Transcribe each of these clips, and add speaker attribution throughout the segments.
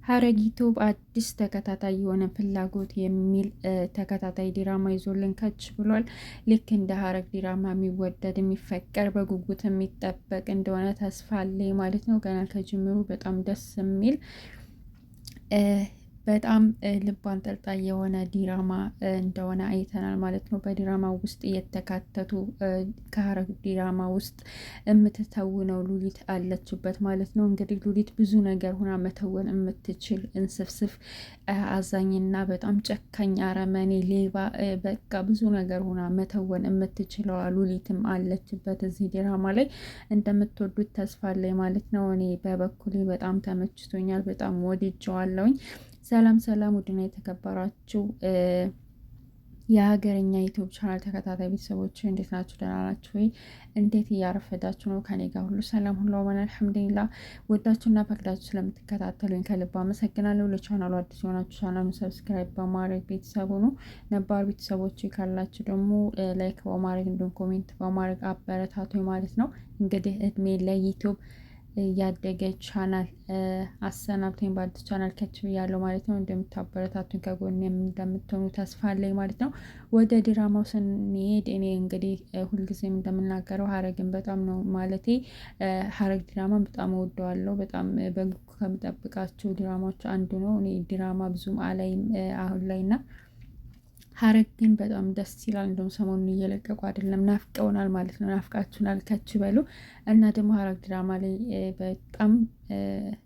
Speaker 1: ሐረግ ዩቲዩብ አዲስ ተከታታይ የሆነ ፍላጎት የሚል ተከታታይ ዲራማ ይዞልን ከች ብሏል። ልክ እንደ ሐረግ ዲራማ የሚወደድ የሚፈቀር በጉጉት የሚጠበቅ እንደሆነ ተስፋ አለኝ ማለት ነው። ገና ከጅምሩ በጣም ደስ የሚል በጣም ልብ አንጠልጣይ የሆነ ዲራማ እንደሆነ አይተናል ማለት ነው። በዲራማ ውስጥ የተካተቱ ከሐረግ ዲራማ ውስጥ የምትተውነው ሉሊት አለችበት ማለት ነው። እንግዲህ ሉሊት ብዙ ነገር ሆና መተወን የምትችል እንስፍስፍ፣ አዛኝና በጣም ጨካኝ፣ አረመኔ፣ ሌባ በቃ ብዙ ነገር ሆና መተወን የምትችለዋ ሉሊትም አለችበት እዚህ ዲራማ ላይ። እንደምትወዱት ተስፋ አለኝ ማለት ነው። እኔ በበኩሌ በጣም ተመችቶኛል፣ በጣም ወድጀዋለሁኝ። ሰላም ሰላም፣ ውድና የተከበራችሁ የሀገረኛ ዩቲዩብ ቻናል ተከታታይ ቤተሰቦች እንዴት ናችሁ? ደህና ናችሁ ወይ? እንዴት እያረፈዳችሁ ነው? ከኔ ጋር ሁሉ ሰላም ሁሉ አማን አልሐምዱሊላህ። ወዳችሁና ፈቅዳችሁ ስለምትከታተሉኝ ከልብ አመሰግናለሁ። ለቻናሉ አዲስ የሆናችሁ ቻናሉን ሰብስክራይብ በማድረግ ቤተሰቡ ነው። ነባር ቤተሰቦች ካላችሁ ደግሞ ላይክ በማድረግ እንዲሁም ኮሜንት በማድረግ አበረታቱኝ ማለት ነው። እንግዲህ እድሜ ለዩቲዩብ ያደገ ቻናል አሰናብተኝ በአዲስ ቻናል ከች ብያለሁ ማለት ነው። እንደምታበረታቱኝ ከጎን እንደምትሆኑ ተስፋ አለኝ ማለት ነው። ወደ ድራማው ስንሄድ እኔ እንግዲህ ሁልጊዜም እንደምናገረው ሐረግን በጣም ነው ማለቴ ሐረግ ድራማ በጣም እወደዋለሁ። በጣም በጉጉት ከምጠብቃቸው ድራማዎች አንዱ ነው። እኔ ድራማ ብዙም አላይም አሁን ላይ እና ሐረግ ግን በጣም ደስ ይላል። እንደውም ሰሞኑን እየለቀቁ አይደለም፣ ናፍቀውናል ማለት ነው። ናፍቃችሁናል ከች በሉ እና ደግሞ ሐረግ ድራማ ላይ በጣም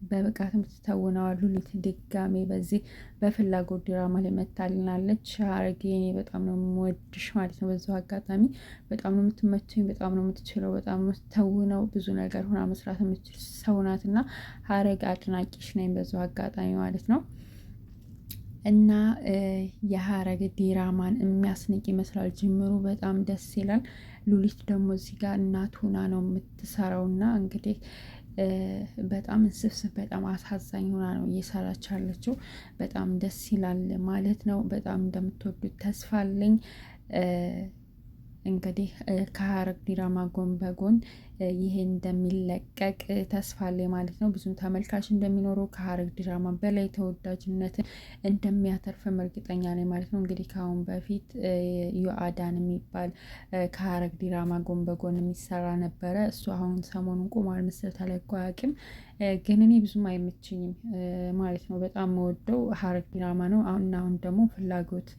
Speaker 1: በብቃት የምትተውነዋ ሉሊት ድጋሜ በዚህ በፍላጎት ድራማ ላይ መታልናለች። ሐረግ እኔ በጣም ነው የምወድሽ ማለት ነው። በዛው አጋጣሚ በጣም ነው የምትመቸኝ፣ በጣም ነው የምትችለው፣ በጣም ነው የምትተውነው። ብዙ ነገር ሆና መስራት የምትችል ሰው ናት እና ሐረግ አድናቂሽ ነኝ በዛው አጋጣሚ ማለት ነው። እና የሐረግ ዲራማን የሚያስንቅ ይመስላል ጅምሩ፣ በጣም ደስ ይላል። ሉሊት ደግሞ እዚህ ጋር እናት ሆና ነው የምትሰራው እና እንግዲህ በጣም እንስፍስፍ በጣም አሳዛኝ ሆና ነው እየሰራች ያለችው። በጣም ደስ ይላል ማለት ነው። በጣም እንደምትወዱት ተስፋ አለኝ። እንግዲህ ከሐረግ ዲራማ ጎን በጎን ይሄ እንደሚለቀቅ ተስፋ አለኝ ማለት ነው። ብዙም ተመልካች እንደሚኖረው ከሐረግ ዲራማ በላይ ተወዳጅነትን እንደሚያተርፍም እርግጠኛ ነኝ ማለት ነው። እንግዲህ ከአሁን በፊት ዮአዳን የሚባል ከሐረግ ዲራማ ጎን በጎን የሚሰራ ነበረ። እሱ አሁን ሰሞኑን ቁሟል ምስል ተለቆ አያውቅም፣ ግን እኔ ብዙም አይመችኝም ማለት ነው። በጣም የምወደው ሐረግ ዲራማ ነው። አሁን ደግሞ ፍላጎት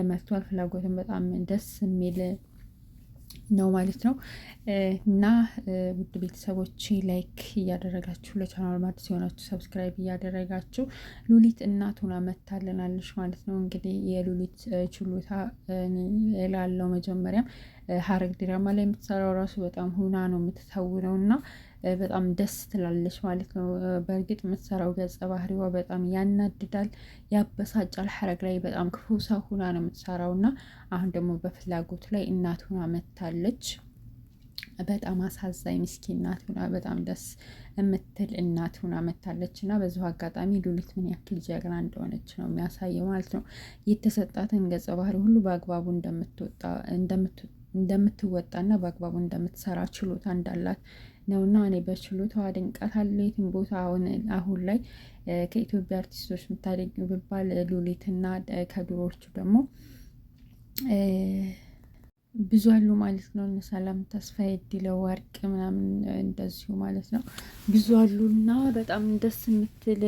Speaker 1: መጥቷል። ፍላጎትን በጣም ደስ የሚል ነው ማለት ነው። እና ውድ ቤተሰቦች ላይክ እያደረጋችሁ ለቻናሉ አዲስ የሆናችሁ ሰብስክራይብ እያደረጋችሁ ሉሊት እናት ሆና መታልናለች ማለት ነው። እንግዲህ የሉሊት ችሎታ ላለው መጀመሪያም ሐረግ ድራማ ላይ የምትሰራው ራሱ በጣም ሁና ነው የምትተውነው እና በጣም ደስ ትላለች ማለት ነው። በእርግጥ የምትሰራው ገጸ ባህሪዋ በጣም ያናድዳል፣ ያበሳጫል። ሐረግ ላይ በጣም ክፉ ሰው ሁና ነው የምትሰራው እና አሁን ደግሞ በፍላጎት ላይ እናት ሁና መታለች። በጣም አሳዛኝ ምስኪን እናት ሁና በጣም ደስ የምትል እናት ሁና መታለች እና በዚሁ አጋጣሚ ሉሊት ምን ያክል ጀግና እንደሆነች ነው የሚያሳየው ማለት ነው። የተሰጣትን ገጸ ባህሪ ሁሉ በአግባቡ እንደምትወጣና በአግባቡ እንደምትሰራ ችሎታ እንዳላት ነውና እኔ በችሎታዋ አደንቃታለሁ። የትም ቦታ አሁን ላይ ከኢትዮጵያ አርቲስቶች የምታደንቂው ብባል ሉሊትና ከድሮዎቹ ደግሞ ብዙ አሉ ማለት ነው። እነ ሰላም ተስፋዬ፣ እድለ ወርቅ ምናምን እንደዚሁ ማለት ነው ብዙ አሉና በጣም ደስ የምትል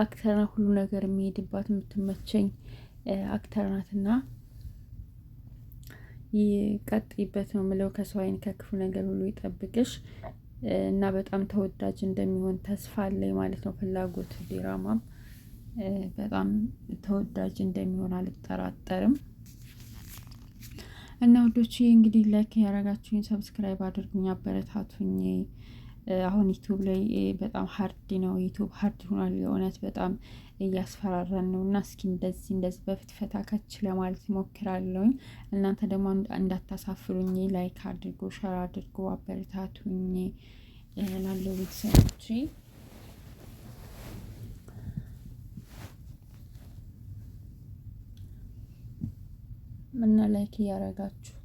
Speaker 1: አክተር ናት። ሁሉ ነገር የሚሄድባት የምትመቸኝ አክተር ናትና ይቀጥይበት ነው የምለው። ከሰው አይን ከክፉ ነገር ሁሉ ይጠብቅሽ እና በጣም ተወዳጅ እንደሚሆን ተስፋ አለኝ ማለት ነው። ፍላጎት ዲራማም በጣም ተወዳጅ እንደሚሆን አልጠራጠርም። እና ውዶቼ እንግዲህ ላይክ ያደረጋችሁኝ ሰብስክራይብ አድርጉኝ፣ አበረታቱኝ። አሁን ዩቲዩብ ላይ በጣም ሀርድ ነው፣ ዩቲዩብ ሀርድ ሆኗል የእውነት በጣም እያስፈራራን ነው እና እስኪ እንደዚህ በፊት ፈታከች ለማለት ሞክራለሁኝ። እናንተ ደግሞ እንዳታሳፍሩኝ ላይክ አድርጎ ሸር አድርጎ አበረታቱኝ ላለው ቤተሰቦቼ እና ላይክ እያደረጋችሁ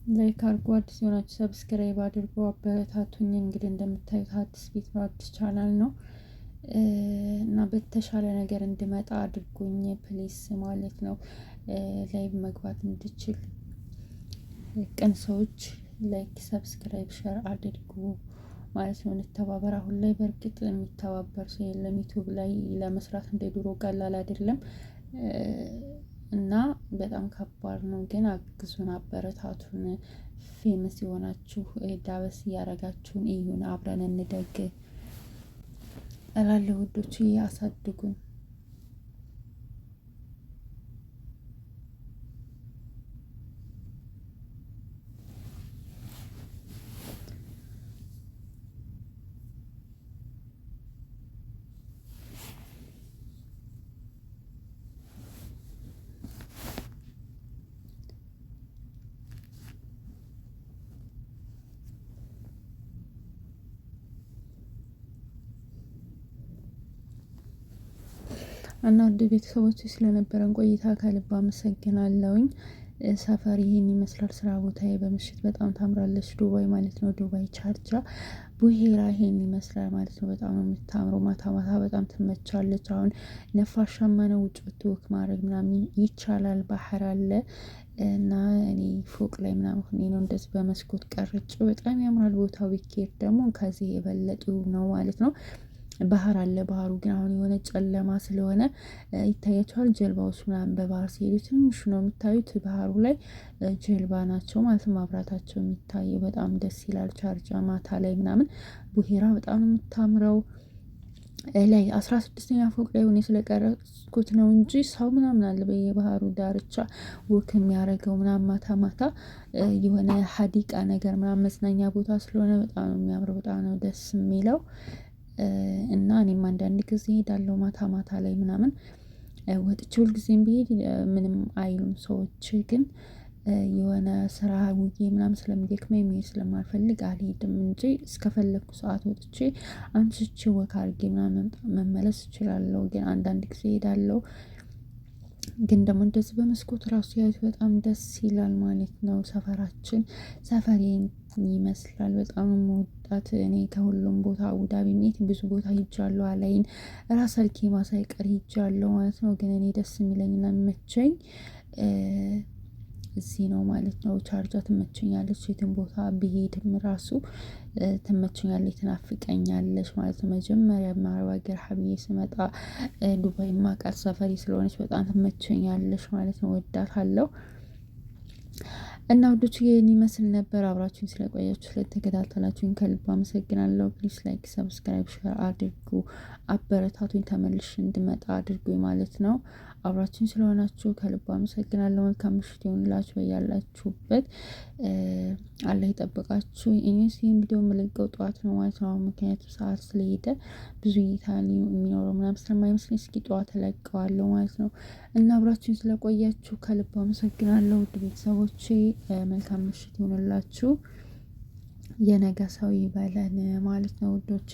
Speaker 1: ላይክ አድርጉ። አዲስ የሆናችሁ ሰብስክራይብ አድርጉ፣ አበረታቱኝ። እንግዲህ እንደምታዩት አዲስ ቤት ነው፣ አዲስ ቻናል ነው እና በተሻለ ነገር እንድመጣ አድርጉኝ ፕሊስ ማለት ነው። ላይቭ መግባት እንድችል ቅን ሰዎች ላይክ ሰብስክራይብ ሸር አድርጉ ማለት ነው። እንተባበር። አሁን ላይ በእርግጥ የሚተባበር ሰው የለም። ዩቱብ ላይ ለመስራት እንደ ድሮ ቀላል አይደለም እና በጣም ከባድ ነው። ግን አግዙን፣ አበረታቱን። ፌመስ የሆናችሁ ዳበስ እያረጋችሁን እዩን፣ አብረን እንደግ እላለሁ ውዶች፣ አሳድጉን። እና ውድ ቤተሰቦች ስለነበረን ቆይታ ከልብ አመሰግናለሁኝ። ሰፈር ይሄን ይመስላል። ስራ ቦታዬ በምሽት በጣም ታምራለች፣ ዱባይ ማለት ነው። ዱባይ ቻርጃ ቡሄራ ይሄን ይመስላል ማለት ነው። በጣም ነው የምታምረው። ማታ ማታ በጣም ትመቻለች። አሁን ነፋሻማ ነው፣ ውጭ ወክ ማድረግ ምናምን ይቻላል። ባህር አለ እና እኔ ፎቅ ላይ ምናምን ነው እንደዚህ በመስኮት ቀርጬ በጣም ያምራል ቦታው። ቢኬድ ደግሞ ከዚህ የበለጡ ነው ማለት ነው። ባህር አለ። ባህሩ ግን አሁን የሆነ ጨለማ ስለሆነ ይታያቸዋል። ጀልባዎች ምናምን በባህር ሲሄዱ ትንሹ ነው የምታዩት። ባህሩ ላይ ጀልባ ናቸው ማለት ማብራታቸው የሚታየው በጣም ደስ ይላል። ቻርጃ ማታ ላይ ምናምን ቡሄራ በጣም የምታምረው ላይ 16ኛ ፎቅ ላይ ሆኔ ስለቀረጽኩት ነው እንጂ ሰው ምናምን አለ በየባህሩ ዳርቻ ወክ የሚያደርገው ምናምን ማታ ማታ የሆነ ሀዲቃ ነገር ምናምን መዝናኛ ቦታ ስለሆነ በጣም ነው የሚያምረው። በጣም ነው ደስ የሚለው እና እኔም አንዳንድ ጊዜ ሄዳለሁ ማታ ማታ ላይ ምናምን ወጥቼ ሁልጊዜም ብሄድ ምንም አይሉም ሰዎች። ግን የሆነ ስራ ውዬ ምናምን ስለሚደክመኝ መሄድ ስለማልፈልግ አልሄድም እንጂ እስከፈለግኩ ሰዓት ወጥቼ አምሽቼ ወክ አድርጌ ምናምን መመለስ እችላለሁ። ግን አንዳንድ ጊዜ ሄዳለሁ። ግን ደግሞ እንደዚህ በመስኮት ራሱ ያዩት በጣም ደስ ይላል ማለት ነው። ሰፈሬን ይመስላል። በጣም የምወዳት እኔ ከሁሉም ቦታ አቡዳቢ ሜት ብዙ ቦታ ሂጃለሁ። አላይን ራስ አልኬማ ሳይቀር ሂጃለሁ ማለት ነው። ግን እኔ ደስ የሚለኝና የሚመቸኝ እዚህ ነው ማለት ነው። ቻርጃ ትመቸኛለች። የትን ቦታ ብሄድም ራሱ ትመቸኛለች፣ ትናፍቀኛለች ማለት ነው። መጀመሪያ አረብ ሀገር ሀብዬ ስመጣ ዱባይ ማቃት ሰፈሪ ስለሆነች በጣም ትመቸኛለች ማለት ነው። ወዳታለሁ። እና ውዶች ይህን ይመስል ነበር። አብራችሁኝ ስለቆያችሁ ስለተከታተላችሁኝ ከልብ አመሰግናለሁ። ፕሊስ ላይክ፣ ሰብስክራይብ፣ ሸር አድርጉ። አበረታቱኝ፣ ተመልሽ እንድመጣ አድርጉኝ ማለት ነው። አብራችሁኝ ስለሆናችሁ ከልብ አመሰግናለሁ። መልካም ምሽት ይሁንላችሁ በያላችሁበት። አላህ ይጠብቃችሁ። እኔስ ይህን ቪዲዮ የምለቀው ጠዋት ነው ማለት ነው። ምክንያቱም ሰዓት ስለሄደ ብዙ እይታ የሚኖረው ምናምን ስለማይመስለኝ እስኪ ጠዋት እለቀዋለሁ ማለት ነው። እና አብራችሁኝ ስለቆያችሁ ከልብ አመሰግናለሁ ውድ ቤተሰቦቼ። መልካም ምሽት ይሁንላችሁ። የነገ ሰው ይበለን ማለት ነው ውዶቼ።